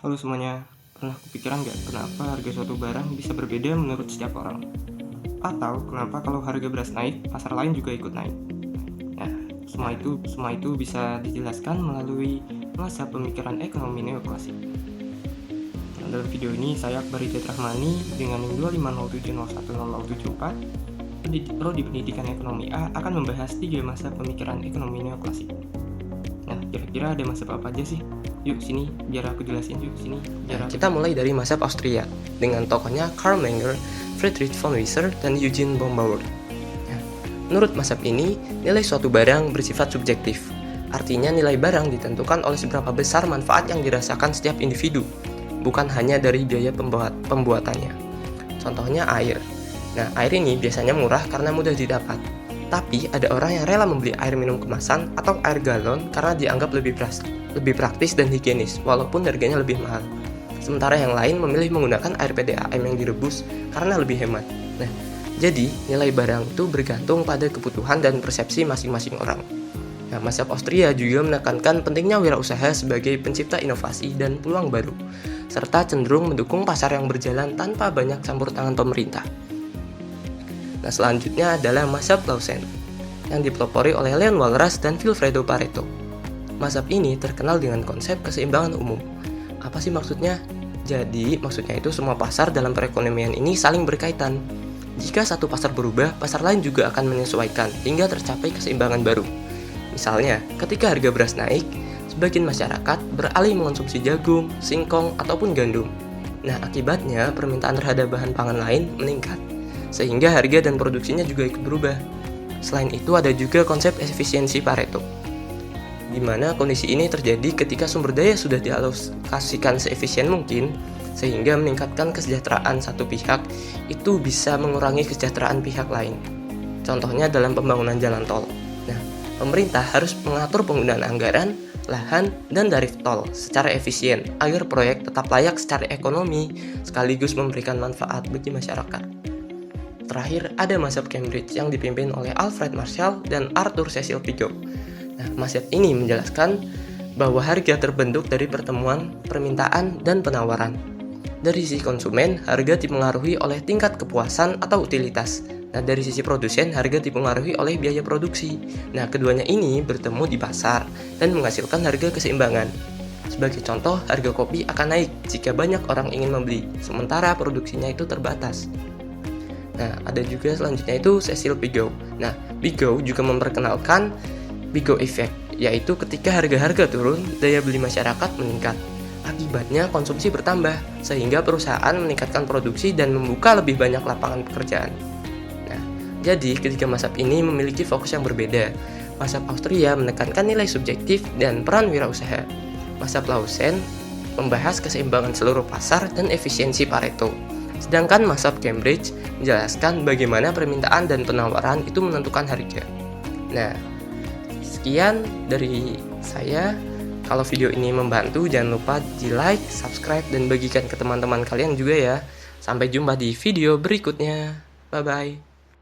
Halo semuanya, pernah kepikiran nggak kenapa harga suatu barang bisa berbeda menurut setiap orang? Atau kenapa kalau harga beras naik, pasar lain juga ikut naik? Nah, semua itu bisa dijelaskan melalui masa pemikiran ekonomi neoklasik. Nah, dalam video ini saya Akbar Hidayat Rahmani dengan NIM 250701074, Prodi Pendidikan Ekonomi A akan membahas 3 masa pemikiran ekonomi neoklasik. Nah, kira-kira ada masa apa aja sih? Yuk sini, biar aku jelasin yuk sini. Kita mulai dari mazhab Austria dengan tokohnya Karl Menger, Friedrich von Wieser, dan Eugen Bombauer. Menurut mazhab ini, nilai suatu barang bersifat subjektif. Artinya nilai barang ditentukan oleh seberapa besar manfaat yang dirasakan setiap individu, bukan hanya dari biaya pembuatannya. Contohnya air. Nah, air ini biasanya murah karena mudah didapat. Tapi ada orang yang rela membeli air minum kemasan atau air galon karena dianggap lebih praktis dan higienis, walaupun harganya lebih mahal. Sementara yang lain memilih menggunakan air PDAM yang direbus karena lebih hemat. Nah, jadi nilai barang itu bergantung pada kebutuhan dan persepsi masing-masing orang. Nah, mazhab Austria juga menekankan pentingnya wirausaha sebagai pencipta inovasi dan peluang baru, serta cenderung mendukung pasar yang berjalan tanpa banyak campur tangan pemerintah. Nah, selanjutnya adalah mazhab Clausen yang dipelopori oleh Leon Walras dan Vilfredo Pareto. Mazhab ini terkenal dengan konsep keseimbangan umum. Apa sih maksudnya? Jadi, maksudnya itu semua pasar dalam perekonomian ini saling berkaitan. Jika satu pasar berubah, pasar lain juga akan menyesuaikan hingga tercapai keseimbangan baru. Misalnya, ketika harga beras naik, sebagian masyarakat beralih mengonsumsi jagung, singkong, ataupun gandum. Nah, akibatnya permintaan terhadap bahan pangan lain meningkat, sehingga harga dan produksinya juga ikut berubah. Selain itu ada juga konsep efisiensi Pareto, di mana kondisi ini terjadi ketika sumber daya sudah dialokasikan seefisien mungkin, sehingga meningkatkan kesejahteraan satu pihak itu bisa mengurangi kesejahteraan pihak lain. Contohnya dalam pembangunan jalan tol. Nah, pemerintah harus mengatur penggunaan anggaran, lahan, dan tarif tol secara efisien agar proyek tetap layak secara ekonomi sekaligus memberikan manfaat bagi masyarakat. Terakhir, ada mazhab Cambridge yang dipimpin oleh Alfred Marshall dan Arthur Cecil Pigou. Nah, mazhab ini menjelaskan bahwa harga terbentuk dari pertemuan permintaan dan penawaran. Dari sisi konsumen, harga dipengaruhi oleh tingkat kepuasan atau utilitas. Nah, dari sisi produsen, harga dipengaruhi oleh biaya produksi. Nah, keduanya ini bertemu di pasar dan menghasilkan harga keseimbangan. Sebagai contoh, harga kopi akan naik jika banyak orang ingin membeli, sementara produksinya itu terbatas. Nah, ada juga selanjutnya itu Cecil Pigou. Nah, Pigou juga memperkenalkan Pigou Effect, yaitu ketika harga-harga turun, daya beli masyarakat meningkat. Akibatnya konsumsi bertambah, sehingga perusahaan meningkatkan produksi dan membuka lebih banyak lapangan pekerjaan. Nah, jadi ketiga mazhab ini memiliki fokus yang berbeda. Mazhab Austria menekankan nilai subjektif dan peran wirausaha. Mazhab Clausen membahas keseimbangan seluruh pasar dan efisiensi Pareto. Sedangkan mazhab Cambridge menjelaskan bagaimana permintaan dan penawaran itu menentukan harga. Nah, sekian dari saya. Kalau video ini membantu, jangan lupa di like, subscribe, dan bagikan ke teman-teman kalian juga ya. Sampai jumpa di video berikutnya. Bye-bye.